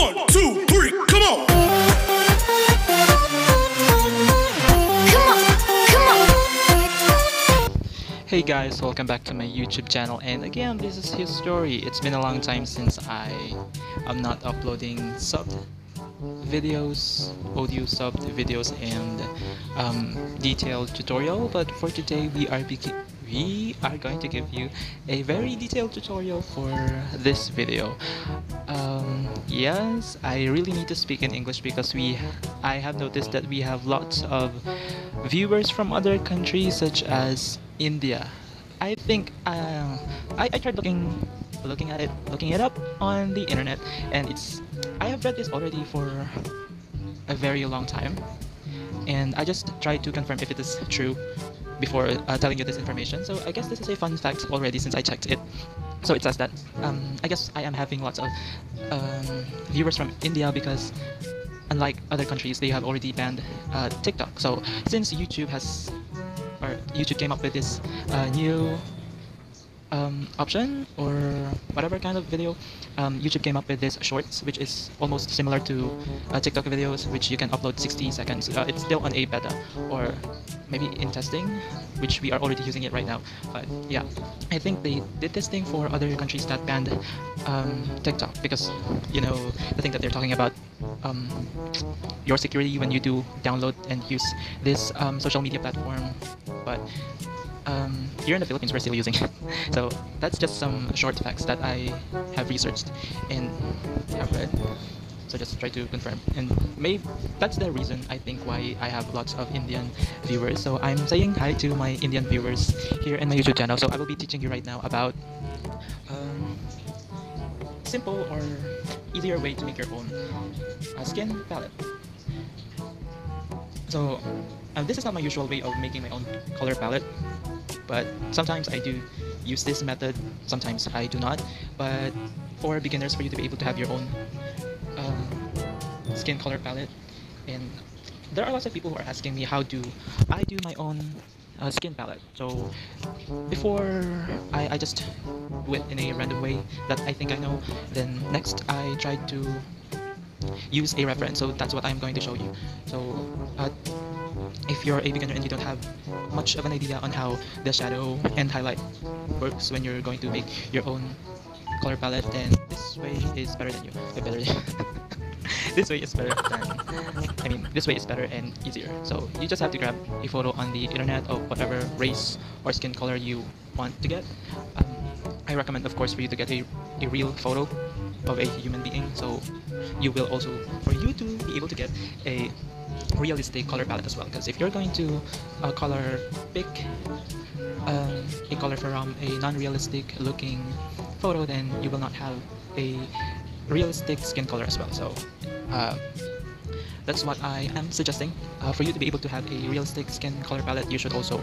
1, 2, 3, come on! Hey guys, welcome back to my YouTube channel, and again, this is his story. It's been a long time since I am not uploading subbed videos, audio subbed videos, and detailed tutorial. But for today, we are going to give you a very detailed tutorial for this video. Yes, I really need to speak in English because I have noticed that we have lots of viewers from other countries such as India. I think I tried looking it up on the internet, and I have read this already for a very long time, and I just tried to confirm if it is true before telling you this information. So I guess this is a fun fact already since I checked it. So it says that I guess I am having lots of viewers from India because unlike other countries, they have already banned TikTok. So since YouTube came up with this new option or whatever kind of video, YouTube came up with this shorts, which is almost similar to TikTok videos, which you can upload 60 seconds. It's still on a beta or maybe in testing, which we are already using it right now. But yeah, I think they did this thing for other countries that banned TikTok because, you know, the thing that they're talking about, your security when you do download and use this social media platform. But here in the Philippines, we're still using it. So that's just some short facts that I have researched and have read. So just try to confirm, and maybe that's the reason I think why I have lots of Indian viewers. So I'm saying hi to my Indian viewers here in my YouTube channel. So I will be teaching you right now about simple or easier way to make your own skin palette. So this is not my usual way of making my own color palette, but sometimes I do use this method, sometimes I do not. But for beginners, for you to be able to have your own skin color palette, and there are lots of people who are asking me how do I do my own skin palette. So before I just do it in a random way that I think I know, then next I try to use a reference. So that's what I'm going to show you. So if you're a beginner and you don't have much of an idea on how the shadow and highlight works when you're going to make your own color palette, then this way is better than this way is better than, this way is better and easier. So you just have to grab a photo on the internet of whatever race or skin color you want to get. I recommend, of course, for you to get a real photo of a human being, so you will also, for you to be able to get a realistic color palette as well. Because if you're going to pick a color from a non-realistic looking photo, then you will not have a realistic skin color as well. So that's what I am suggesting. For you to be able to have a realistic skin color palette, you should also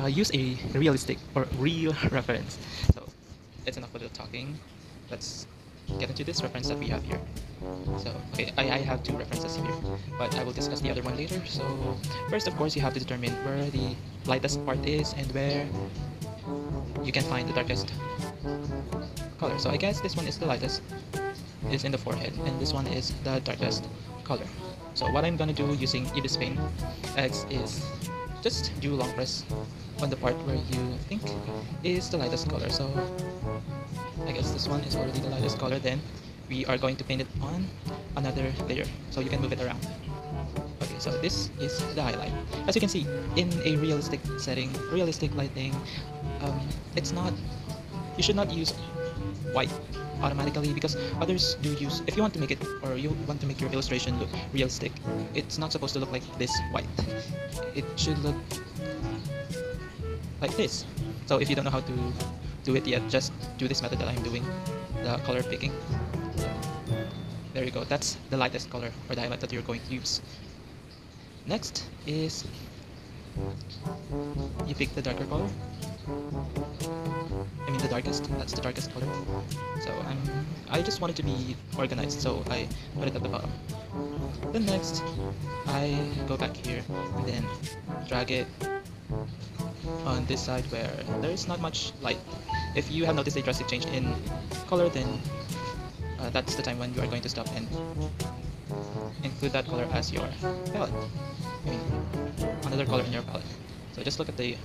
use a realistic or real reference. So it's enough of the talking. Let's get into this reference that we have here. So okay, I have two references here, but I will discuss the other one later. So first, of course, you have to determine where the lightest part is and where you can find the darkest color. So I guess this one is the lightest, is in the forehead, and this one is the darkest color. So what I'm gonna do using Ibis Paint X is just do long press on the part where you think is the lightest color. So I guess this one is already the lightest color. Then we are going to paint it on another layer, so you can move it around. Okay, so this is the highlight. As you can see, in a realistic setting, realistic lighting, you should not use white automatically, because others do use, if you want to make it, or you want to make your illustration look realistic, it's not supposed to look like this white. It should look like this. So if you don't know how to do it yet, just do this method that I'm doing, the color picking. There you go, that's the lightest color or the highlight that you're going to use. Next is you pick the darker color. The darkest, that's the darkest color. So I just want it to be organized, so I put it at the bottom. Then next, I go back here and then drag it on this side where there is not much light. If you have noticed a drastic change in color, then that's the time when you are going to stop and include that color as your palette. I mean, another color in your palette. So just look at the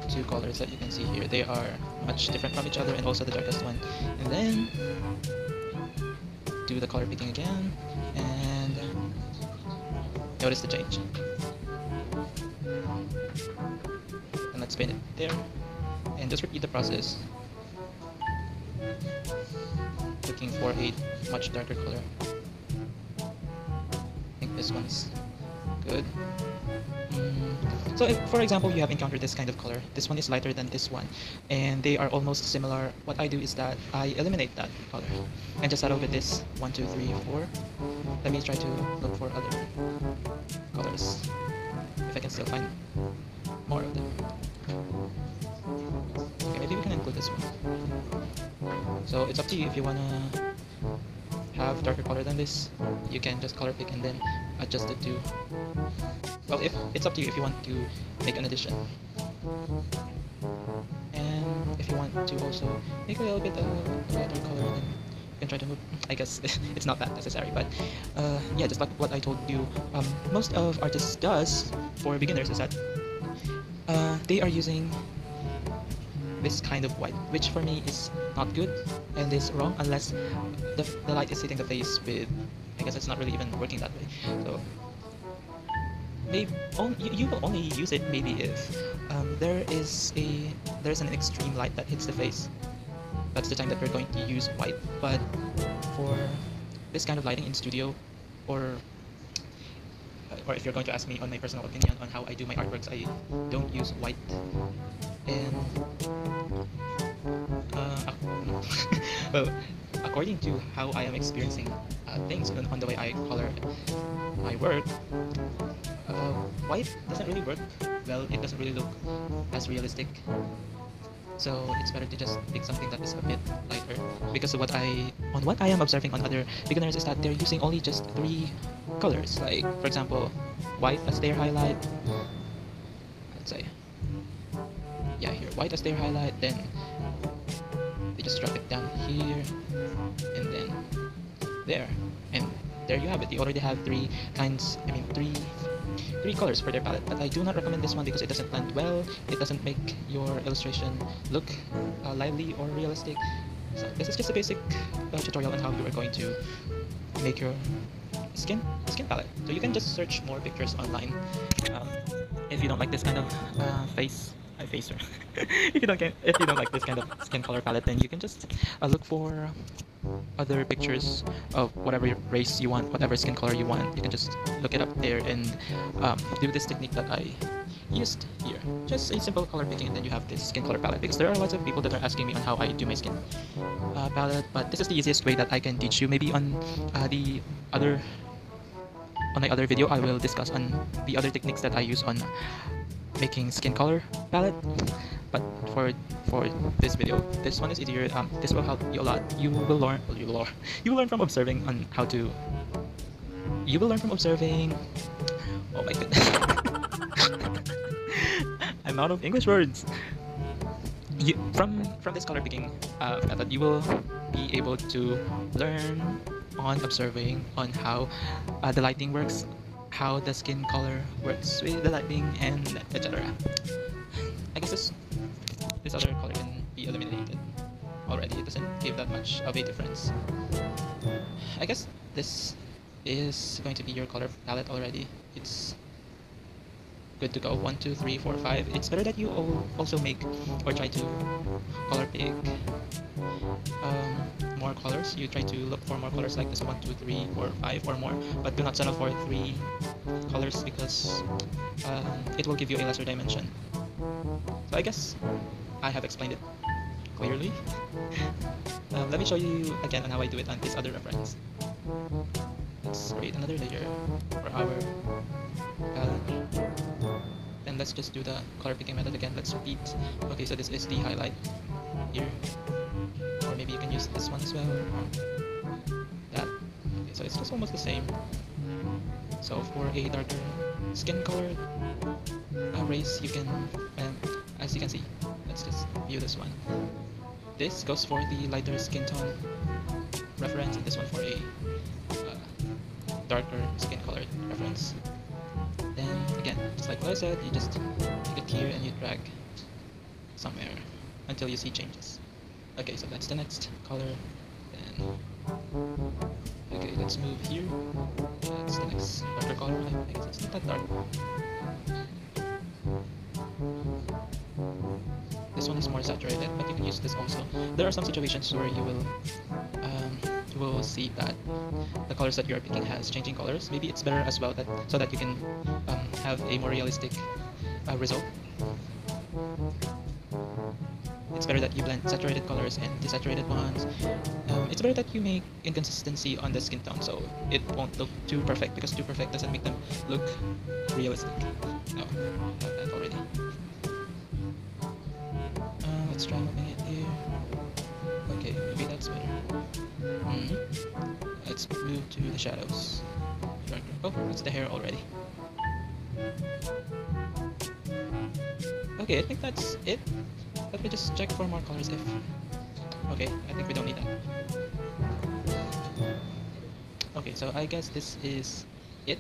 two colors that you can see here. They are much different from each other, and also the darkest one. And then do the color picking again, and notice the change. And let's paint it there, and just repeat the process, looking for a much darker color. I think this one's good. So if, for example, you have encountered this kind of color, this one is lighter than this one, and they are almost similar, what I do is that I eliminate that color and just settle with this 1, 2, 3, 4. Let me try to look for other colors, if I can still find more of them. Okay, maybe we can include this one. So it's up to you. If you wanna have darker color than this, you can just color pick and then adjust it to, well, if it's up to you if you want to make an addition. And if you want to also make a little bit of a lighter color, then you can try to move. I guess it's not that necessary, but yeah, just like what I told you, most of artists does for beginners is that they are using this kind of white, which for me is not good and is wrong unless the light is hitting the face with, I guess it's not really even working that way. So you will only use it maybe if there's an extreme light that hits the face. That's the time that we're going to use white. But for this kind of lighting in studio, or if you're going to ask me on my personal opinion on how I do my artworks, I don't use white. And well, according to how I am experiencing things on the way I color my work, white doesn't really work well. It doesn't really look as realistic. So it's better to just pick something that is a bit lighter, because what I am observing on other beginners is that they're using only just 3 colors. Like, for example, white as their highlight. Let's say, yeah, here, white as their highlight. Then they just drop it down here, and then there, and there you have it. You already have 3 kinds. I mean, three colors for their palette. But I do not recommend this one because it doesn't blend well. It doesn't make your illustration look lively or realistic. So this is just a basic tutorial on how you are going to make your skin palette. So you can just search more pictures online if you don't like this kind of facer. if you don't like this kind of skin color palette, then you can just look for other pictures of whatever race you want, whatever skin color you want. You can just look it up there and do this technique that I used here. Just a simple color picking, and then you have this skin color palette. Because there are lots of people that are asking me on how I do my skin palette, but this is the easiest way that I can teach you. Maybe on my other video, I will discuss on the other techniques that I use on making skin color palette. But for this video, this one is easier. This will help you a lot. You will learn from observing on how to. You will learn from observing. Oh my goodness, I'm out of English words. From this color picking method, you will be able to learn on observing on how the lighting works, how the skin color works with the lighting, and etc. I guess this other color can be eliminated already. It doesn't give that much of a difference. I guess this is going to be your color palette already. It's good to go. 1, 2, 3, 4, 5. It's better that you also make or try to color pick more colors. You try to look for more colors like this, 1, 2, 3, 4, 5 or more, but do not settle for 3 colors because it will give you a lesser dimension. So I guess I have explained it clearly. Let me show you again on how I do it on this other reference. Let's create another layer for our palette. And let's just do the color picking method again. Let's repeat. Okay, so this is the highlight here. Or maybe you can use this one as well. That. Okay, so it's just almost the same. So for a darker skin color race, you can, as you can see, let's just view this one. This goes for the lighter skin tone reference, and this one for a darker skin colored reference. Then again, just like what I said, you just take it here and you drag somewhere until you see changes. Okay, so that's the next color. Then okay, let's move here. That's the next darker color. I guess it's not that dark. This one is more saturated, but you can use this also. There are some situations where you will see that the colors that you are picking has changing colors. Maybe it's better as well that so that you can have a more realistic result. It's better that you blend saturated colors and desaturated ones. It's better that you make inconsistency on the skin tone so it won't look too perfect, because too perfect doesn't make them look realistic. No, I have that already. Let's try moving it here. Okay, maybe that's better. Let's move to the shadows. Oh, it's the hair already. Okay, I think that's it. Let me just check for more colors if... Okay, I think we don't need that. Okay, so I guess this is it.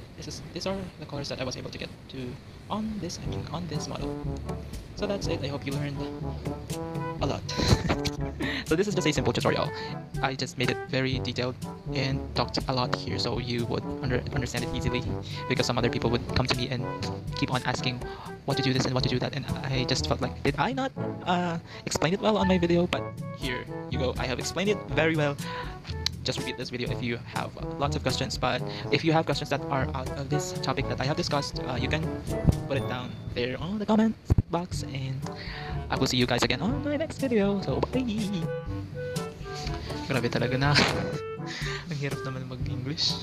These are the colors that I was able to get to on this model. So that's it. I hope you learned a lot. So this is just a simple tutorial. I just made it very detailed and talked a lot here so you would understand it easily, because some other people would come to me and keep on asking what to do this and what to do that, and I just felt like, did I not explain it well on my video? But here you go, I have explained it very well. Just repeat this video if you have lots of questions, but if you have questions that are out of this topic that I have discussed, you can put it down there on the comment box, and I will see you guys again on my next video. So bye! Grabe talaga na. Ang hirap naman mag-English.